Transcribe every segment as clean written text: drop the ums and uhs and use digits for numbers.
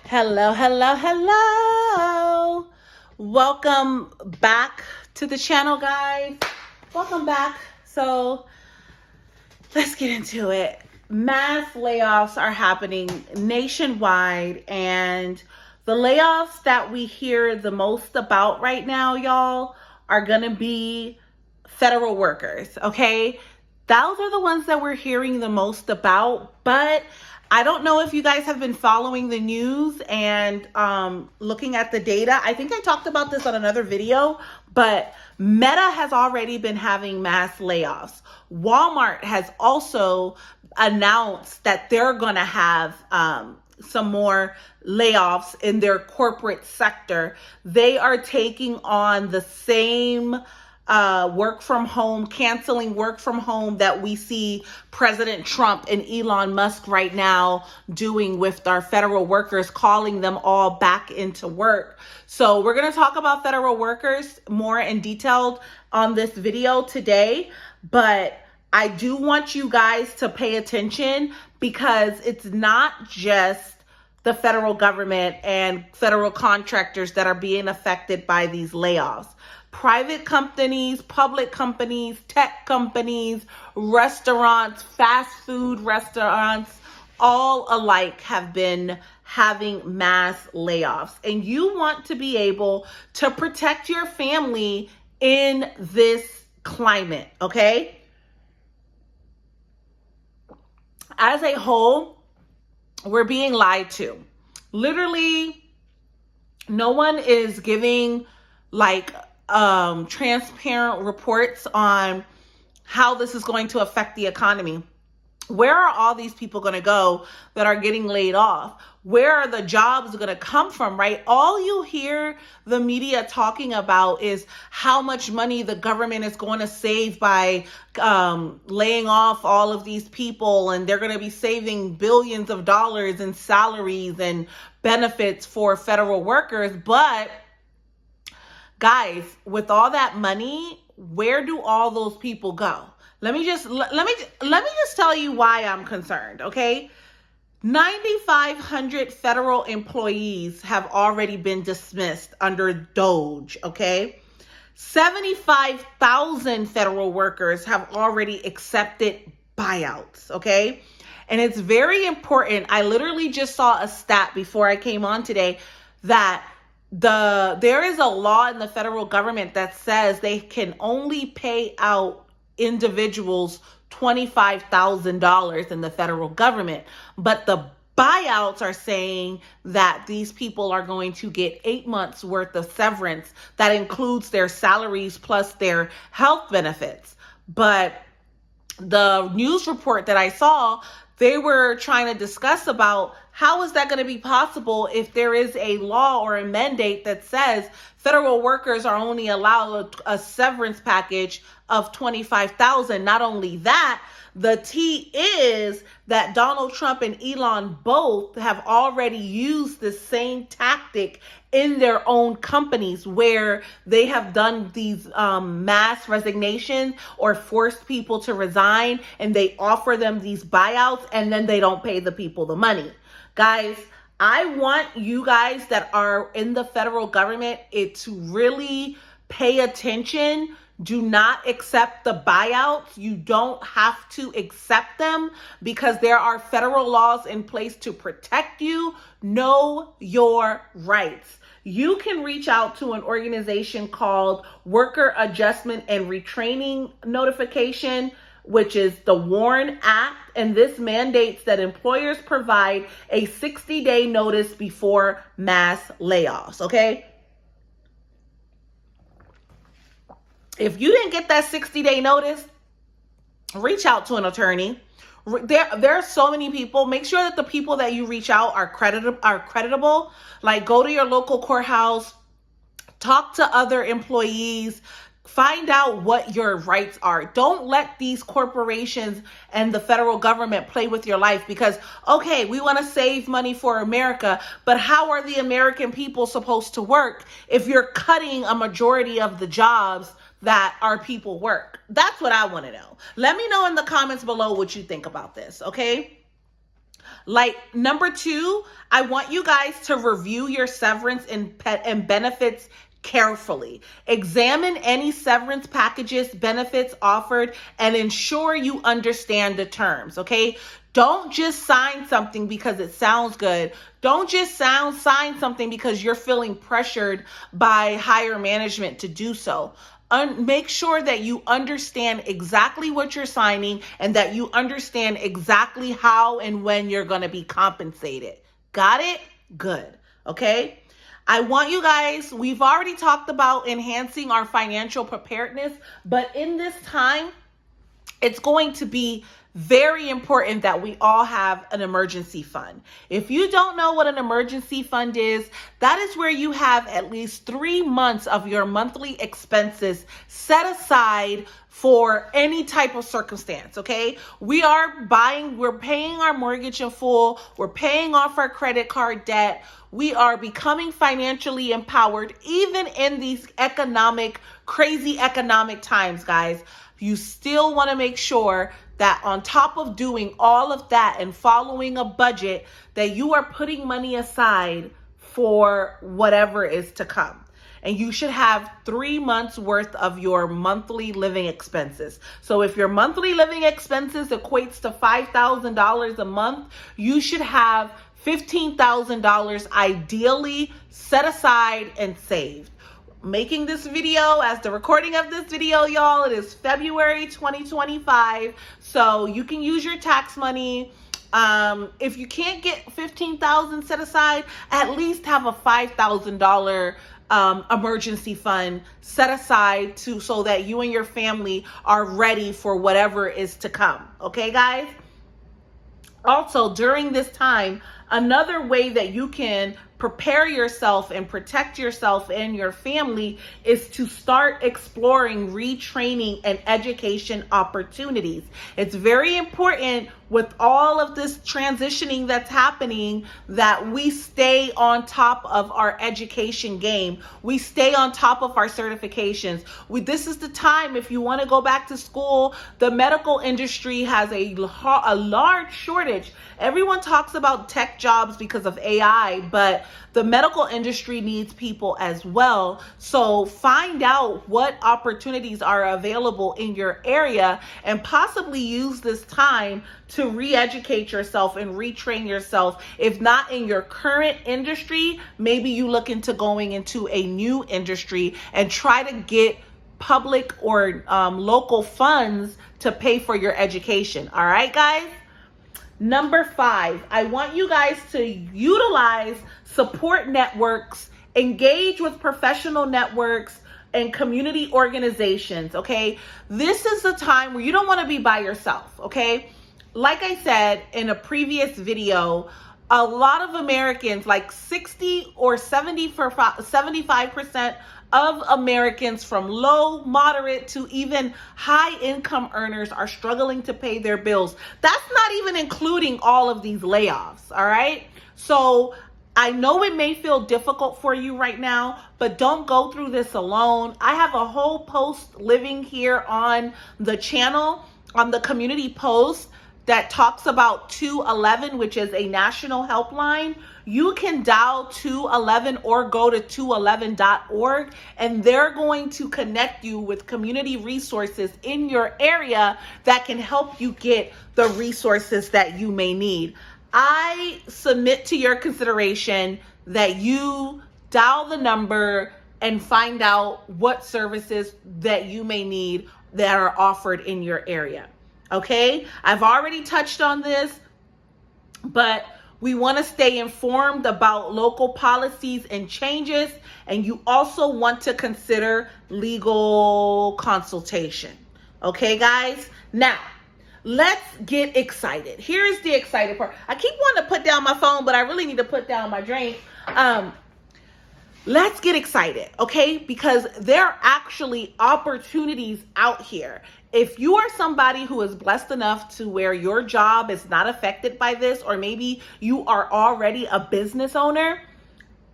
Hello, hello, hello. Welcome back to the channel, guys. Welcome back. So let's get into it. Mass layoffs are happening nationwide, and the layoffs that we hear the most about right now, y'all, are going to be federal workers, okay? Those are the ones that we're hearing the most about, but I don't know if you guys have been following the news and looking at the data. I think I talked about this on another video, but Meta has already been having mass layoffs. Walmart has also announced that they're going to have some more layoffs in their corporate sector. They are taking on the same work from home, canceling work from home that we see President Trump and Elon Musk right now doing with our federal workers, calling them all back into work. So we're going to talk about federal workers more in detail on this video today, but I do want you guys to pay attention because it's not just the federal government and federal contractors that are being affected by these layoffs. Private companies, public companies, tech companies, restaurants, fast food restaurants, all alike have been having mass layoffs. And you want to be able to protect your family in this climate, okay? As a whole, we're being lied to. Literally, no one is giving transparent reports on how this is going to affect the economy. Where are all these people going to go that are getting laid off? Where are the jobs going to come from, right? All you hear the media talking about is how much money the government is going to save by laying off all of these people, and they're going to be saving billions of dollars in salaries and benefits for federal workers. But guys, with all that money, where do all those people go? Let me just tell you why I'm concerned, okay? 9,500 federal employees have already been dismissed under DOGE, okay? 75,000 federal workers have already accepted buyouts, okay? And it's very important. I literally just saw a stat before I came on today that there is a law in the federal government that says they can only pay out individuals $25,000 in the federal government. But the buyouts are saying that these people are going to get 8 months worth of severance that includes their salaries plus their health benefits. But the news report that I saw, they were trying to discuss about how is that going to be possible if there is a law or a mandate that says federal workers are only allowed a severance package of $25,000. Not only that, the tea is that Donald Trump and Elon both have already used the same tactic in their own companies where they have done these mass resignations or forced people to resign, and they offer them these buyouts and then they don't pay the people the money. Guys, I want you guys that are in the federal government to really pay attention. Do not accept the buyouts. You don't have to accept them because there are federal laws in place to protect you. Know your rights. You can reach out to an organization called Worker Adjustment and Retraining Notification, which is the WARN Act, and this mandates that employers provide a 60-day notice before mass layoffs, okay? If you didn't get that 60-day notice, reach out to an attorney. There are so many people. Make sure that the people that you reach out are creditable. Like, go to your local courthouse, talk to other employees, find out what your rights are. Don't let these corporations and the federal government play with your life because, okay, we want to save money for America, but how are the American people supposed to work if you're cutting a majority of the jobs that our people work? That's what I want to know. Let me know in the comments below what you think about this, okay? Like, number two, I want you guys to review your severance and benefits carefully. Examine any severance packages, benefits offered, and ensure you understand the terms, okay? Don't just sign something because it sounds good. Don't just sign something because you're feeling pressured by higher management to do so. Make sure that you understand exactly what you're signing and that you understand exactly how and when you're going to be compensated. Got it? Good. Okay. I want you guys, we've already talked about enhancing our financial preparedness, but in this time, it's going to be very important that we all have an emergency fund. If you don't know what an emergency fund is, that is where you have at least 3 months of your monthly expenses set aside for any type of circumstance, okay? We're paying our mortgage in full, we're paying off our credit card debt, we are becoming financially empowered, even in these crazy economic times, guys. You still want to make sure that on top of doing all of that and following a budget, that you are putting money aside for whatever is to come. And you should have 3 months worth of your monthly living expenses. So if your monthly living expenses equates to $5,000 a month, you should have $15,000 ideally set aside and saved. Making this video, as the recording of this video, y'all, it is February 2025, so you can use your tax money. If you can't get $15,000 set aside, at least have a $5,000 emergency fund set aside so that you and your family are ready for whatever is to come. Okay, guys? Also, during this time, another way that you can prepare yourself and protect yourself and your family is to start exploring retraining and education opportunities. It's very important with all of this transitioning that's happening that we stay on top of our education game. We stay on top of our certifications. This is the time, if you want to go back to school, the medical industry has a large shortage. Everyone talks about tech jobs because of AI, but the medical industry needs people as well. So find out what opportunities are available in your area and possibly use this time to re-educate yourself and retrain yourself. If not in your current industry, maybe you look into going into a new industry and try to get public or local funds to pay for your education. All right, guys? Number 5, I want you guys to utilize support networks, engage with professional networks and community organizations, okay? This is the time where you don't want to be by yourself, okay? Like I said in a previous video, a lot of Americans, like 60 or 75% of Americans from low, moderate to even high income earners are struggling to pay their bills. That's not even including all of these layoffs, all right? So I know it may feel difficult for you right now, but don't go through this alone. I have a whole post living here on the channel, on the community post, that talks about 211, which is a national helpline. You can dial 211 or go to 211.org, and they're going to connect you with community resources in your area that can help you get the resources that you may need. I submit to your consideration that you dial the number and find out what services that you may need that are offered in your area. Okay, I've already touched on this, but we want to stay informed about local policies and changes, and you also want to consider legal consultation. Okay, guys? Now, let's get excited. Here's the excited part. I keep wanting to put down my phone, but I really need to put down my drink. Let's get excited, okay? Because there are actually opportunities out here. If you are somebody who is blessed enough to where your job is not affected by this, or maybe you are already a business owner,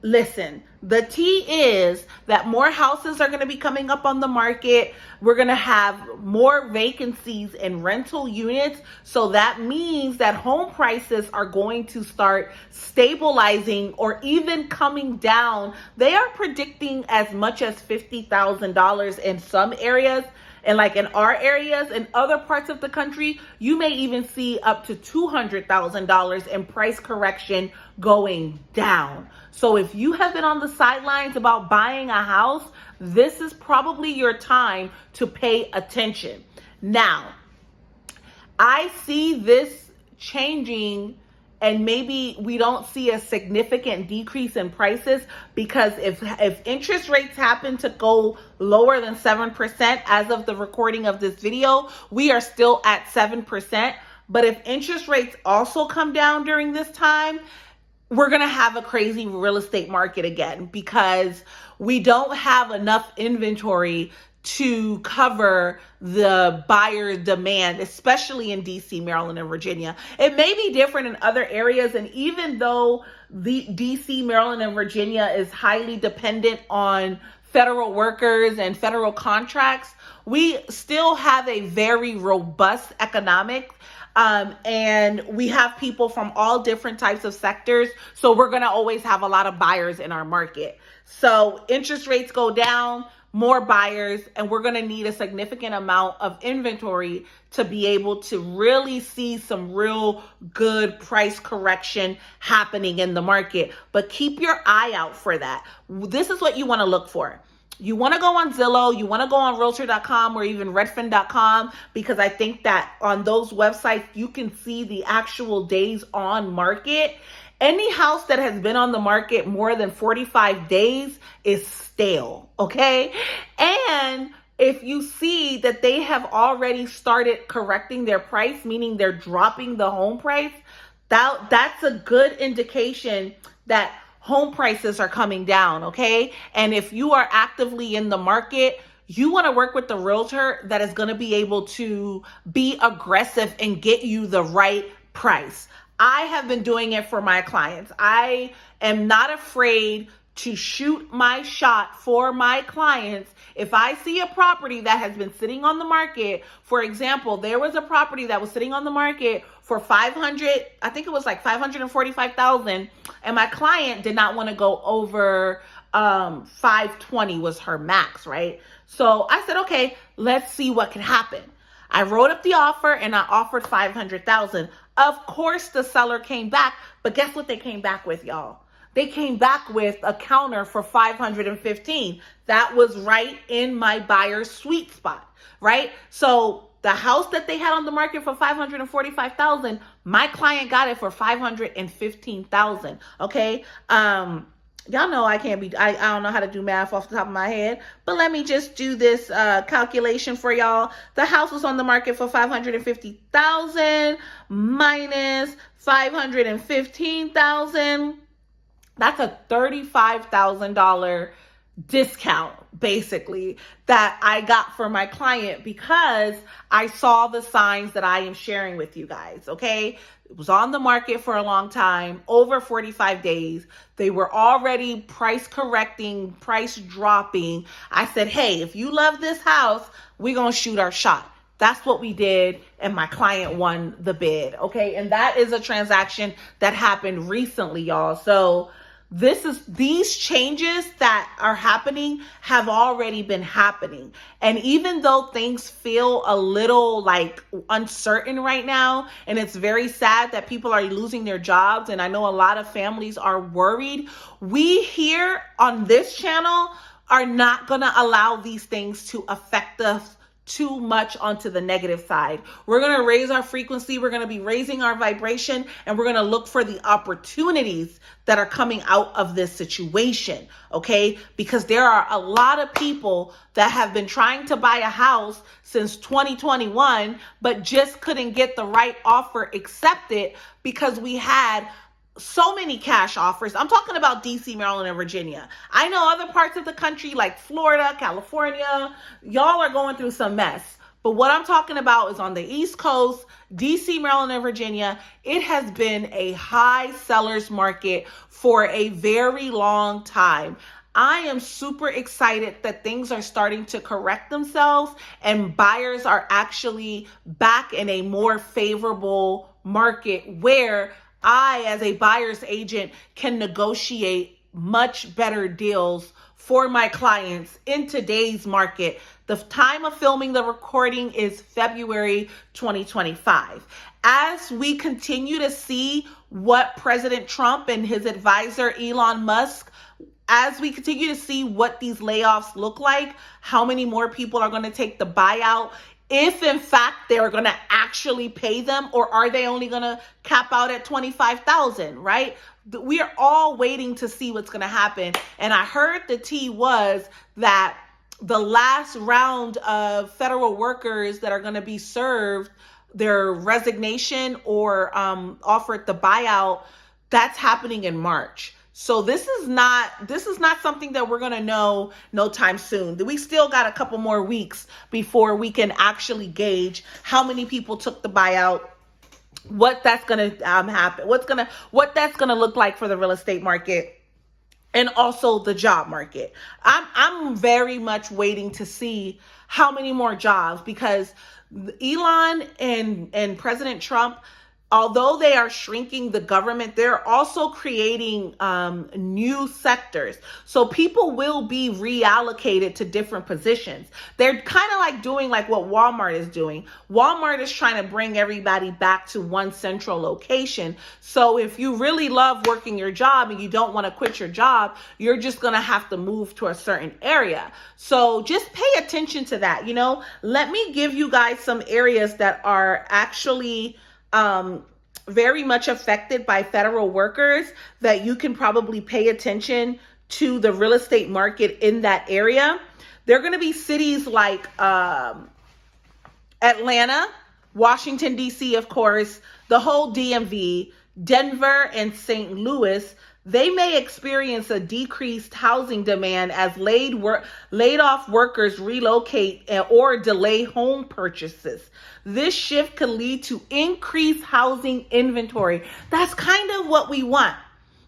Listen, the tea is that more houses are going to be coming up on the market. We're going to have more vacancies in rental units. So that means that home prices are going to start stabilizing or even coming down. They are predicting as much as $50,000 in some areas. And like in our areas, in other parts of the country, you may even see up to $200,000 in price correction going down. So if you have been on the sidelines about buying a house, this is probably your time to pay attention. Now, I see this changing, and maybe we don't see a significant decrease in prices, because if interest rates happen to go lower than 7% as of the recording of this video, we are still at 7%. But if interest rates also come down during this time, we're going to have a crazy real estate market again, because we don't have enough inventory to cover the buyer demand, especially in DC, Maryland, and Virginia. It may be different in other areas. And even though the DC, Maryland, and Virginia is highly dependent on federal workers and federal contracts, we still have a very robust economic. And we have people from all different types of sectors. So we're going to always have a lot of buyers in our market. So interest rates go down, more buyers, and we're going to need a significant amount of inventory to be able to really see some real good price correction happening in the market. But keep your eye out for that. This is what you want to look for. You want to go on Zillow, you want to go on realtor.com or even redfin.com, because I think that on those websites, you can see the actual days on market. Any house that has been on the market more than 45 days is stale, okay? And if you see that they have already started correcting their price, meaning they're dropping the home price, that's a good indication that home prices are coming down, okay? And if you are actively in the market, you want to work with the realtor that is going to be able to be aggressive and get you the right price. I have been doing it for my clients. I am not afraid to shoot my shot for my clients. If I see a property that has been sitting on the market, for example, there was a property that was sitting on the market for 500, I think it was like 545,000, and my client did not want to go over 520 was her max, right? So I said, okay, let's see what can happen. I wrote up the offer and I offered 500,000. Of course, the seller came back, but guess what they came back with, y'all? They came back with a counter for 515. That was right in my buyer's sweet spot, right? So the house that they had on the market for 545,000, my client got it for 515,000. Okay. Y'all know I don't know how to do math off the top of my head, but let me just do this calculation for y'all. The house was on the market for 550,000 minus 515,000. That's a $35,000 discount, basically, that I got for my client, because I saw the signs that I am sharing with you guys, okay? It was on the market for a long time, over 45 days. They were already price correcting, price dropping. I said, hey, if you love this house, we're going to shoot our shot. That's what we did, and my client won the bid, okay? And that is a transaction that happened recently, y'all. So these changes that are happening have already been happening. And even though things feel a little like uncertain right now, and it's very sad that people are losing their jobs, and I know a lot of families are worried, we here on this channel are not going to allow these things to affect us too much onto the negative side. We're going to raise our frequency. We're going to be raising our vibration, and we're going to look for the opportunities that are coming out of this situation. Okay. Because there are a lot of people that have been trying to buy a house since 2021, but just couldn't get the right offer accepted because we had so many cash offers. I'm talking about DC, Maryland, and Virginia. I know other parts of the country like Florida, California, y'all are going through some mess. But what I'm talking about is on the East Coast, DC, Maryland, and Virginia. It has been a high sellers market for a very long time. I am super excited that things are starting to correct themselves and buyers are actually back in a more favorable market where I, as a buyer's agent, can negotiate much better deals for my clients in today's market. The time of filming the recording is February 2025. As we continue to see what President Trump and his advisor, Elon Musk, as we continue to see what these layoffs look like, how many more people are going to take the buyout, if in fact they're going to actually pay them, or are they only going to cap out at 25,000, right? We are all waiting to see what's going to happen. And I heard the tea was that the last round of federal workers that are going to be served their resignation or offered the buyout, that's happening in March. So this is not something that we're going to know no time soon. We still got a couple more weeks before we can actually gauge how many people took the buyout, what that's going to happen, what that's going to look like for the real estate market, and also the job market. I'm very much waiting to see how many more jobs, because Elon and President Trump, although they are shrinking the government, they're also creating new sectors. So people will be reallocated to different positions. They're kind of like doing like what Walmart is doing. Walmart is trying to bring everybody back to one central location. So if you really love working your job and you don't want to quit your job, you're just going to have to move to a certain area. So just pay attention to that. Let me give you guys some areas that are actually very much affected by federal workers that you can probably pay attention to the real estate market in that area. They're going to be cities like Atlanta, Washington, D.C., of course, the whole DMV, Denver, and St. Louis. They may experience a decreased housing demand as laid off workers relocate or delay home purchases. This shift could lead to increased housing inventory. That's kind of what we want.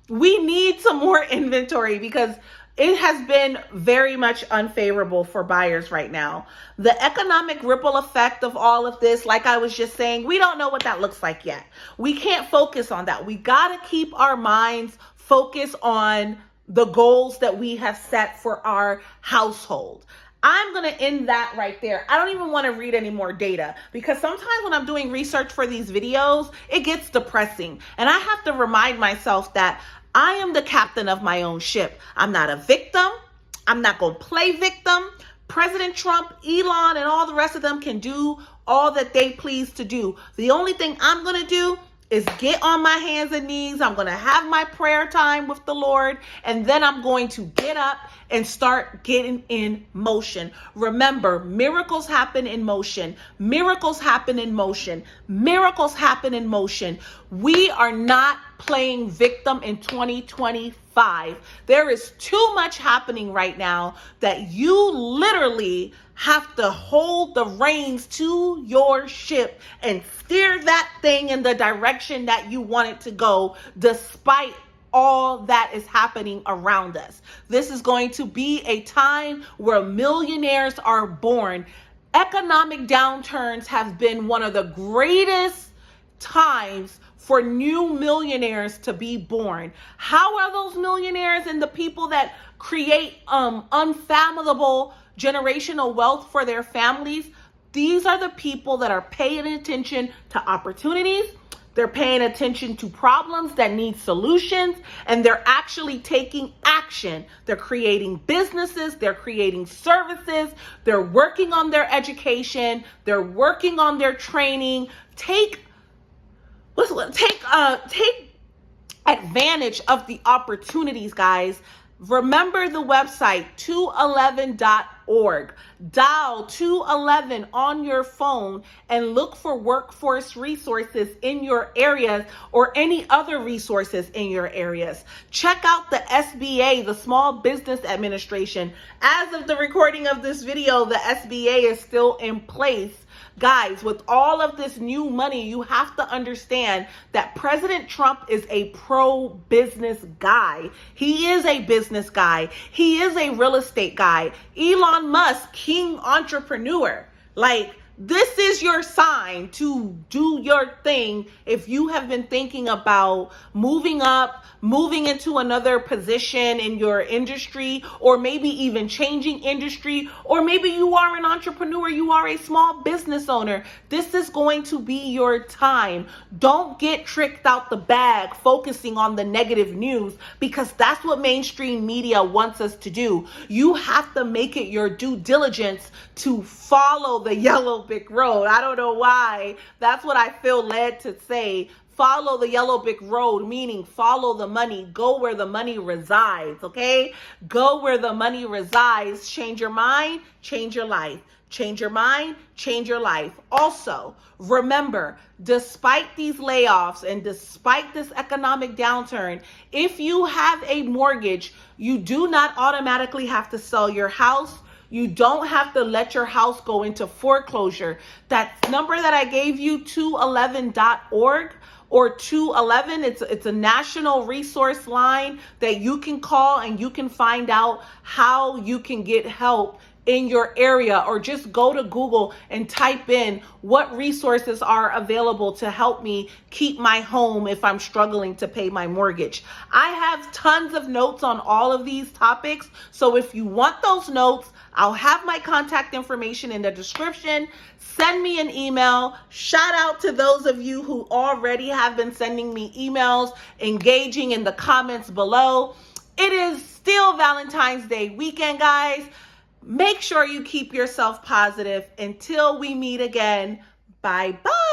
We need some more inventory because it has been very much unfavorable for buyers right now. The economic ripple effect of all of this, like I was just saying, we don't know what that looks like yet. We can't focus on that. We got to keep our minds focused on the goals that we have set for our household. I'm going to end that right there. I don't even want to read any more data because sometimes when I'm doing research for these videos, it gets depressing. And I have to remind myself that I am the captain of my own ship. I'm not a victim. I'm not going to play victim. President Trump, Elon, and all the rest of them can do all that they please to do. The only thing I'm going to do is get on my hands and knees. I'm going to have my prayer time with the Lord, and then I'm going to get up and start getting in motion. Remember, miracles happen in motion. Miracles happen in motion. Miracles happen in motion. We are not playing victim in 2025. There is too much happening right now that you literally have to hold the reins to your ship and steer that thing in the direction that you want it to go, despite all that is happening around us. This is going to be a time where millionaires are born. Economic downturns have been one of the greatest times for new millionaires to be born. How are those millionaires and the people that create unfathomable generational wealth for their families? These are the people that are paying attention to opportunities. They're paying attention to problems that need solutions, and they're actually taking action. They're creating businesses, they're creating services, they're working on their education, they're working on their training. Take advantage of the opportunities, guys. Remember the website 211.org. preparedness.org. Dial 211 on your phone and look for workforce resources in your areas or any other resources in your areas. Check out the SBA, the Small Business Administration. As of the recording of this video, the SBA is still in place. Guys, with all of this new money, you have to understand that President Trump is a pro-business guy. He is a business guy. He is a real estate guy. Elon Musk, king entrepreneur. Like, this is your sign to do your thing if you have been thinking about moving up, moving into another position in your industry, or maybe even changing industry, or maybe you are an entrepreneur, you are a small business owner. This is going to be your time. Don't get tricked out the bag focusing on the negative news, because that's what mainstream media wants us to do. You have to make it your due diligence to follow the yellow brick road. I don't know why. That's what I feel led to say. Follow the yellow brick road, meaning follow the money. Go where the money resides, okay? Go where the money resides. Change your mind, change your life. Change your mind, change your life. Also, remember, despite these layoffs and despite this economic downturn, if you have a mortgage, you do not automatically have to sell your house. You don't have to let your house go into foreclosure. That number that I gave you, 211.org or 211, it's a national resource line that you can call and you can find out how you can get help in your area, or just go to Google and type in what resources are available to help me keep my home if I'm struggling to pay my mortgage. I have tons of notes on all of these topics, so if you want those notes, I'll have my contact information in the description. Send me an email. Shout out to those of you who already have been sending me emails, engaging in the comments below. It is still Valentine's Day weekend, guys. Make sure you keep yourself positive. Until we meet again, bye-bye.